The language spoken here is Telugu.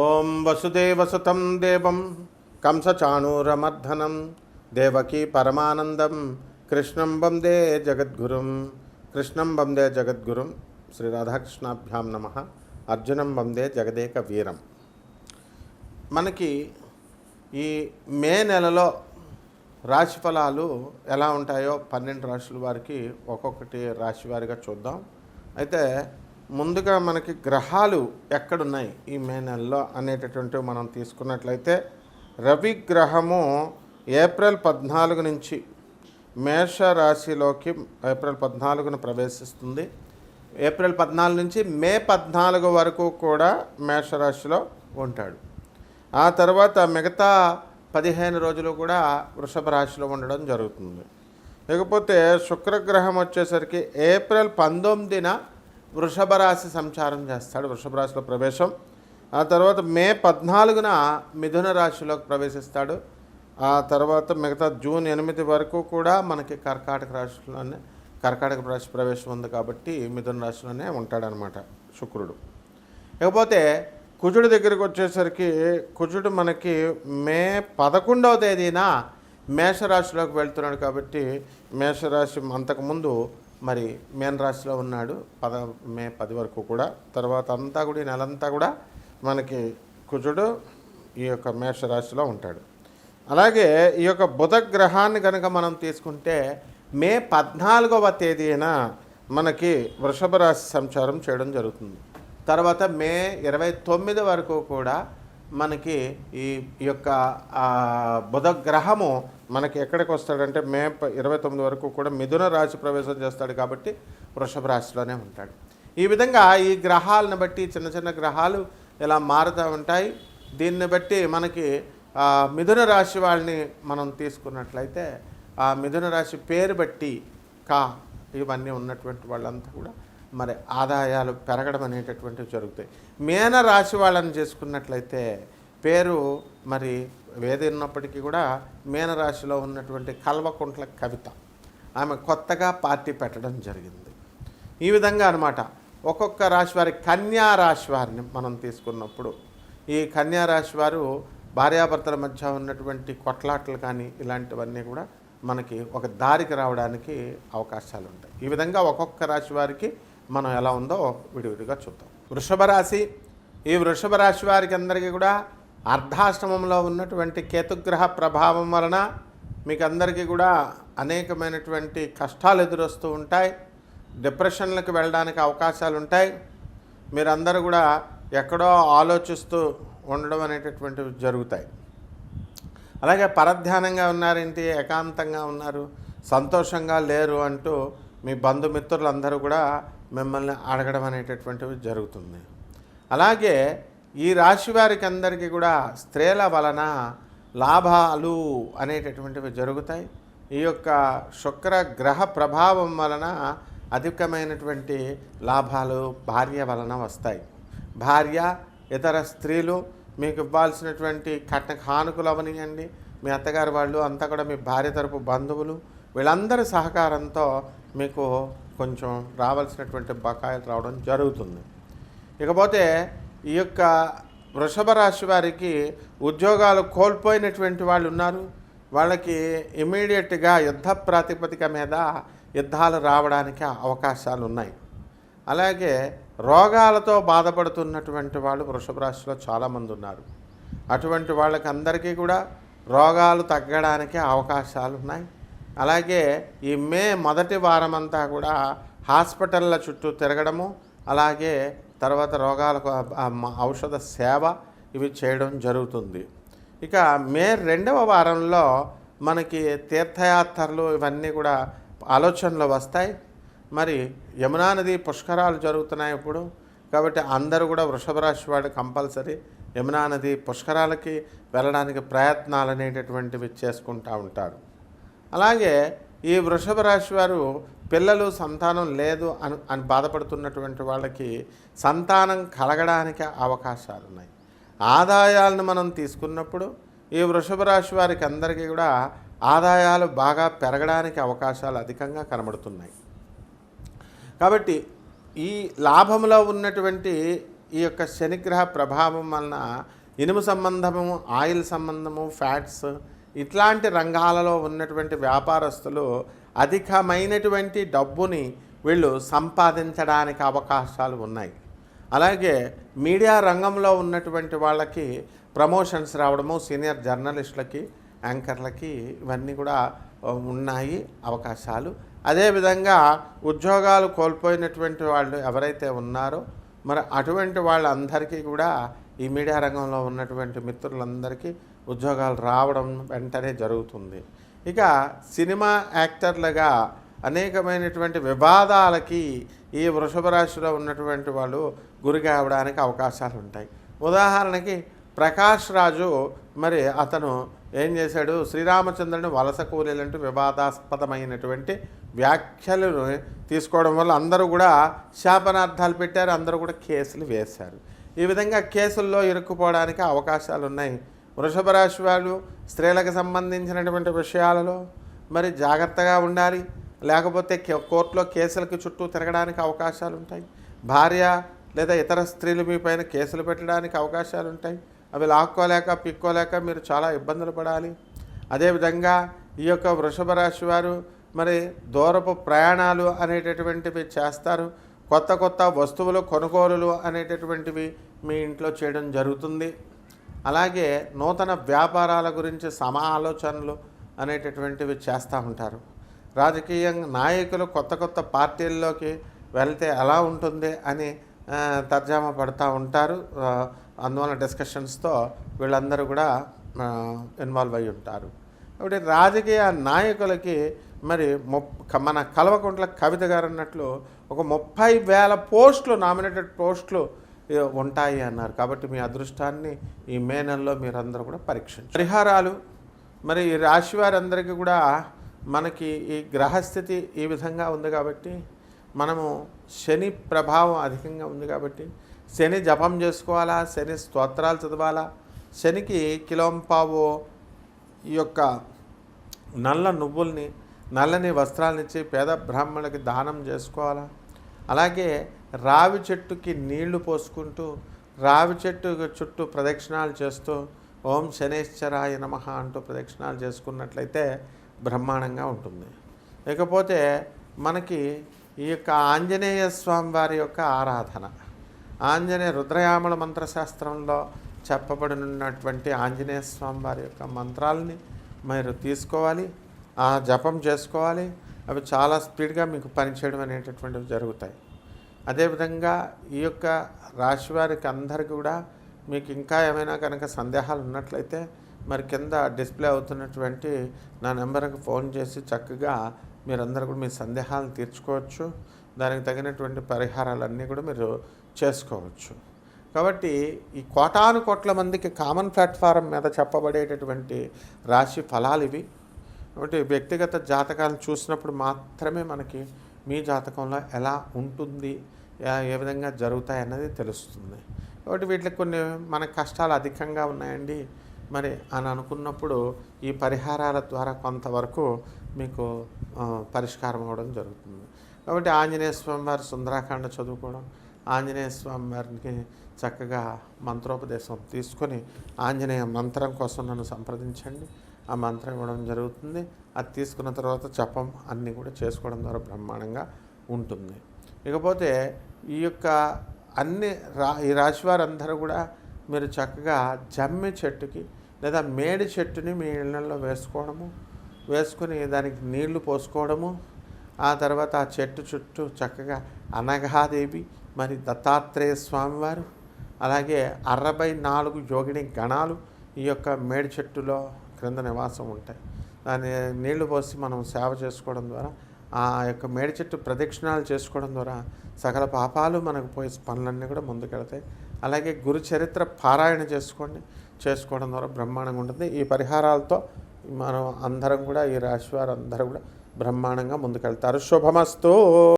ఓం వసుదేవసుతం దేవం కంసచాణూరమర్ధనం దేవకీ పరమానందం కృష్ణం వందే జగద్గురుం శ్రీ రాధాకృష్ణాభ్యాం నమః. అర్జునం వందే జగదేక వీరం. మనకి ఈ మే నెలలో రాశిఫలాలు ఎలా ఉంటాయో 12 రాశుల వారికి ఒక్కొక్కటి రాశి వారిగా చూద్దాం. అయితే ముందుగా మనకి గ్రహాలు ఎక్కడున్నాయి ఈ మే నెలలో అనేటటువంటివి మనం తీసుకున్నట్లయితే, రవి గ్రహము ఏప్రిల్ 14 నుంచి మేషరాశిలోకి ఏప్రిల్ 14న ప్రవేశిస్తుంది. ఏప్రిల్ 14 నుంచి మే 14 వరకు కూడా మేషరాశిలో ఉంటాడు. ఆ తర్వాత మిగతా 15 రోజులు కూడా వృషభ రాశిలో ఉండడం జరుగుతుంది. లేకపోతే శుక్రగ్రహం వచ్చేసరికి ఏప్రిల్ 19న వృషభ రాశి సంచారం చేస్తాడు, వృషభ రాశిలో ప్రవేశం. ఆ తర్వాత మే 14న మిథున రాశిలోకి ప్రవేశిస్తాడు. ఆ తర్వాత మిగతా జూన్ 8 వరకు కూడా మనకి కర్కాటక రాశి ప్రవేశం ఉంది కాబట్టి మిథున రాశిలోనే ఉంటాడనమాట శుక్రుడు. లేకపోతే కుజుడి దగ్గరికి వచ్చేసరికి కుజుడు మనకి మే 11వ తేదీన మేషరాశిలోకి వెళ్తున్నాడు కాబట్టి మేషరాశి అంతకుముందు మరి మీన రాశిలో ఉన్నాడు మే 10 వరకు కూడా. తర్వాత అంతా కూడా నెలంతా కూడా మనకి కుజుడు ఈ యొక్క మేషరాశిలో ఉంటాడు. అలాగే ఈ యొక్క బుధ గ్రహాన్ని కనుక మనం తీసుకుంటే మే 14వ తేదీన మనకి వృషభ రాశి సంచారం చేయడం జరుగుతుంది. తర్వాత మే 29 వరకు కూడా మనకి ఈ యొక్క బుధ గ్రహము మనకి ఎక్కడికి వస్తాడంటే మే 29 వరకు కూడా మిథున రాశి ప్రవేశం చేస్తాడు కాబట్టి వృషభ రాశిలోనే ఉంటాడు. ఈ విధంగా ఈ గ్రహాలను బట్టి చిన్న చిన్న గ్రహాలు ఇలా మారుతూ ఉంటాయి. దీన్ని బట్టి మనకి మిథున రాశి వాళ్ళని మనం తీసుకున్నట్లయితే ఆ మిథున రాశి పేరు బట్టి ఇవన్నీ ఉన్నటువంటి వాళ్ళంతా కూడా మరి ఆదాయాలు పెరగడం అనేటటువంటివి జరుగుతాయి. మీన రాశి వాళ్ళని చేసుకున్నట్లయితే పేరు మరి ఏది ఉన్నప్పటికీ కూడా మీనరాశిలో ఉన్నటువంటి కల్వకుంట్ల కవిత, ఆమె కొత్తగా పార్టీ పెట్టడం జరిగింది. ఈ విధంగా అనమాట ఒక్కొక్క రాశి వారి కన్యా రాశి వారిని మనం తీసుకున్నప్పుడు ఈ కన్యా రాశి వారు భార్యాభర్తల మధ్య ఉన్నటువంటి కొట్లాటలు కానీ ఇలాంటివన్నీ కూడా మనకి ఒక దారికి రావడానికి అవకాశాలు ఉంటాయి. ఈ విధంగా ఒక్కొక్క రాశి వారికి మనం ఎలా ఉందో విడివిడిగా చూద్దాం. వృషభ రాశి, ఈ వృషభ రాశి వారికి అందరికీ కూడా అర్ధాష్టమంలో ఉన్నటువంటి కేతుగ్రహ ప్రభావం వలన మీకు అందరికీ కూడా అనేకమైనటువంటి కష్టాలు ఎదురొస్తూ ఉంటాయి. డిప్రెషన్లకు వెళ్ళడానికి అవకాశాలు ఉంటాయి. మీరందరూ కూడా ఎక్కడో ఆలోచిస్తూ ఉండడం అనేటటువంటివి జరుగుతాయి. అలాగే పరధ్యానంగా ఉన్నారేంటి, ఏకాంతంగా ఉన్నారు, సంతోషంగా లేరు అంటూ మీ బంధుమిత్రులందరూ కూడా మిమ్మల్ని అడగడం అనేటటువంటివి జరుగుతుంది. అలాగే ఈ రాశి వారికి అందరికీ కూడా స్త్రీల వలన లాభాలు అనేటటువంటివి జరుగుతాయి. ఈ యొక్క శుక్ర గ్రహ ప్రభావం వలన అధికమైనటువంటి లాభాలు భార్య వలన వస్తాయి. భార్య, ఇతర స్త్రీలు మీకు ఇవ్వాల్సినటువంటి కానుకలు అవనియండి, మీ అత్తగారు వాళ్ళు అంతా కూడా మీ భార్య తరపు బంధువులు వీళ్ళందరి సహకారంతో మీకు కొంచెం రావాల్సినటువంటి బకాయిలు రావడం జరుగుతుంది. ఇకపోతే ఈ యొక్క వృషభ రాశి వారికి ఉద్యోగాలు కోల్పోయినటువంటి వాళ్ళు ఉన్నారు. వాళ్ళకి ఇమీడియట్గా యుద్ధ ప్రాతిపదిక మీద యుద్ధాలు రావడానికి అవకాశాలు ఉన్నాయి. అలాగే రోగాలతో బాధపడుతున్నటువంటి వాళ్ళు వృషభ రాశిలో చాలామంది ఉన్నారు. అటువంటి వాళ్ళకి అందరికీ కూడా రోగాలు తగ్గడానికి అవకాశాలు ఉన్నాయి. అలాగే ఈ మే మొదటి వారం అంతా కూడా హాస్పిటళ్ళ చుట్టూ తిరగడము, అలాగే తర్వాత రోగాలకు ఔషధ సేవ ఇవి చేయడం జరుగుతుంది. ఇక మే 2వ వారంలో మనకి తీర్థయాత్రలు ఇవన్నీ కూడా ఆలోచనలు వస్తాయి. మరి యమునా నది పుష్కరాలు జరుగుతున్నాయి ఇప్పుడు, కాబట్టి అందరూ కూడా వృషభ రాశి వాడు కంపల్సరీ యమునా నది పుష్కరాలకి వెళ్ళడానికి ప్రయత్నాలు అనేటటువంటివి చేసుకుంటూ ఉంటారు. అలాగే ఈ వృషభ రాశి వారు పిల్లలు సంతానం లేదు అని బాధపడుతున్నటువంటి వాళ్ళకి సంతానం కలగడానికి అవకాశాలు ఉన్నాయి. ఆదాయాలను మనం తీసుకున్నప్పుడు ఈ వృషభ రాశి వారికి అందరికీ కూడా ఆదాయాలు బాగా పెరగడానికి అవకాశాలు అధికంగా కనబడుతున్నాయి. కాబట్టి ఈ లాభంలో ఉన్నటువంటి ఈ యొక్క శనిగ్రహ ప్రభావం వలన ఇనుము సంబంధము, ఆయిల్ సంబంధము, ఫ్యాట్స్ ఇట్లాంటి రంగాలలో ఉన్నటువంటి వ్యాపారస్తులు అధికమైనటువంటి డబ్బుని వీళ్ళు సంపాదించడానికి అవకాశాలు ఉన్నాయి. అలాగే మీడియా రంగంలో ఉన్నటువంటి వాళ్ళకి ప్రమోషన్స్ రావడము, సీనియర్ జర్నలిస్టులకి, యాంకర్లకి ఇవన్నీ కూడా ఉన్నాయి అవకాశాలు. అదేవిధంగా ఉద్యోగాలు కోల్పోయినటువంటి వాళ్ళు ఎవరైతే ఉన్నారో మరి అటువంటి వాళ్ళందరికీ కూడా ఈ మీడియా రంగంలో ఉన్నటువంటి మిత్రులందరికీ ఉద్యోగాలు రావడం వెంటనే జరుగుతుంది. ఇక సినిమా యాక్టర్లుగా అనేకమైనటువంటి వివాదాలకి ఈ వృషభ రాశిలో ఉన్నటువంటి వాళ్ళు గురి కావడానికి అవకాశాలు ఉంటాయి. ఉదాహరణకి ప్రకాష్ రాజు మరి అతను ఏం చేశాడు, శ్రీరామచంద్రుని వలస కూలీలంటూ వివాదాస్పదమైనటువంటి వ్యాఖ్యలను తీసుకోవడం వల్ల అందరూ కూడా శాపనార్థాలు పెట్టారు, అందరూ కూడా కేసులు వేశారు. ఈ విధంగా కేసుల్లో ఇరుక్కుపోవడానికి అవకాశాలు ఉన్నాయి. వృషభ రాశి వాళ్ళు స్త్రీలకు సంబంధించినటువంటి విషయాలలో మరి జాగ్రత్తగా ఉండాలి, లేకపోతే కోర్టులో కేసులకు చుట్టూ తిరగడానికి అవకాశాలు ఉంటాయి. భార్య లేదా ఇతర స్త్రీలు మీ పైన కేసులు పెట్టడానికి అవకాశాలు ఉంటాయి. అవి లాక్కోలేక పిక్కోలేక మీరు చాలా ఇబ్బందులు పడాలి. అదేవిధంగా ఈ యొక్క వృషభ రాశి వారు మరి దూరపు ప్రయాణాలు అనేటటువంటివి చేస్తారు. కొత్త కొత్త వస్తువులు కొనుగోలులు అనేటటువంటివి మీ ఇంట్లో చేయడం జరుగుతుంది. అలాగే నూతన వ్యాపారాల గురించి సమాలోచనలు అనేటటువంటివి చేస్తూ ఉంటారు. రాజకీయ నాయకులు కొత్త కొత్త పార్టీల్లోకి వెళ్తే ఎలా ఉంటుంది అని తర్జామా పడుతూ ఉంటారు. అందువల్ల డిస్కషన్స్తో వీళ్ళందరూ కూడా ఇన్వాల్వ్ అయి ఉంటారు. కాబట్టి రాజకీయ నాయకులకి మరి మన కల్వకుంట్ల కవిత గారు అన్నట్లు ఒక 30,000 పోస్టులు, నామినేటెడ్ పోస్టులు ఉంటాయి అన్నారు. కాబట్టి మీ అదృష్టాన్ని ఈ మే నెలలో మీరందరూ కూడా పరీక్షించారు. పరిహారాలు మరి ఈ రాశి వారందరికీ కూడా మనకి ఈ గ్రహస్థితి ఈ విధంగా ఉంది కాబట్టి, మనము శని ప్రభావం అధికంగా ఉంది కాబట్టి శని జపం చేసుకోవాలా, శని స్తోత్రాలు చదవాలా, శనికి కిలోంపావు ఈ యొక్క నల్ల నువ్వుల్ని, నల్లని వస్త్రాలనిచ్చి పేద బ్రాహ్మణులకి దానం చేసుకోవాలా. అలాగే రావి చెట్టుకి నీళ్లు పోసుకుంటూ రావి చెట్టు చుట్టూ ప్రదక్షిణాలు చేస్తూ ఓం శనేశ్వరాయ నమః అంటూ ప్రదక్షిణాలు చేసుకున్నట్లయితే బ్రహ్మాండంగా ఉంటుంది. ఇకపోతే మనకి ఈ యొక్క ఆంజనేయ స్వామి వారి యొక్క ఆరాధన, ఆంజనేయ రుద్రయామల మంత్రశాస్త్రంలో చెప్పబడినటువంటి ఆంజనేయ స్వామి వారి యొక్క మంత్రాలని మీరు తీసుకోవాలి, ఆ జపం చేసుకోవాలి. అవి చాలా స్పీడ్గా మీకు పనిచేయడం అనేటటువంటివి జరుగుతాయి. అదేవిధంగా ఈ యొక్క రాశి వారికి అందరికీ కూడా మీకు ఇంకా ఏమైనా కనుక సందేహాలు ఉన్నట్లయితే మరి కింద డిస్ప్లే అవుతున్నటువంటి నా నెంబర్కి ఫోన్ చేసి చక్కగా మీరందరూ కూడా మీ సందేహాలను తీర్చుకోవచ్చు. దానికి తగినటువంటి పరిహారాలన్నీ కూడా మీరు చేసుకోవచ్చు. కాబట్టి ఈ కోటాను కోట్ల మందికి కామన్ ప్లాట్ఫారం మీద చెప్పబడేటటువంటి రాశి ఫలాలు ఇవి. కాబట్టి వ్యక్తిగత జాతకాలను చూసినప్పుడు మాత్రమే మనకి మీ జాతకంలో ఎలా ఉంటుంది, ఏ విధంగా జరుగుతాయి అన్నది తెలుస్తుంది. కాబట్టి వీటికి కొన్ని మన కష్టాలు అధికంగా ఉన్నాయండి మరి అని అనుకున్నప్పుడు ఈ పరిహారాల ద్వారా కొంతవరకు మీకు పరిష్కారం అవ్వడం జరుగుతుంది. కాబట్టి ఆంజనేయ స్వామి వారి సుందరాకాండ చదువుకోవడం, ఆంజనేయ స్వామి వారికి చక్కగా మంత్రోపదేశం తీసుకొని ఆంజనేయ మంత్రం కోసం నన్ను సంప్రదించండి, ఆ మంత్రం ఇవ్వడం జరుగుతుంది. అది తీసుకున్న తర్వాత జపం అన్నీ కూడా చేసుకోవడం ద్వారా బ్రహ్మాండంగా ఉంటుంది. ఇకపోతే ఈ యొక్క ఈ రాశి వారందరూ కూడా మీరు చక్కగా జమ్మి చెట్టుకి లేదా మేడి చెట్టుని మీ ఇళ్ళల్లో వేసుకొని దానికి నీళ్లు పోసుకోవడము, ఆ తర్వాత ఆ చెట్టు చుట్టూ చక్కగా అనఘాదేవి మరి దత్తాత్రేయ స్వామివారు అలాగే 64 యోగిని గణాలు ఈ యొక్క మేడి చెట్టులో క్రింద నివాసం ఉంటాయి. దాన్ని నీళ్లు పోసి మనం సేవ చేసుకోవడం ద్వారా, ఆ యొక్క మేడి చెట్టు ప్రదక్షిణాలు చేసుకోవడం ద్వారా సకల పాపాలు మనకు పోయి పనులన్నీ కూడా ముందుకెళ్తాయి. అలాగే గురు చరిత్ర పారాయణ చేసుకోవడం ద్వారా బ్రహ్మాండంగా ఉంటుంది. ఈ పరిహారాలతో మనం అందరం కూడా ఈ రాశి వారు అందరూ కూడా బ్రహ్మాండంగా ముందుకెళ్తారు. శుభమస్తు.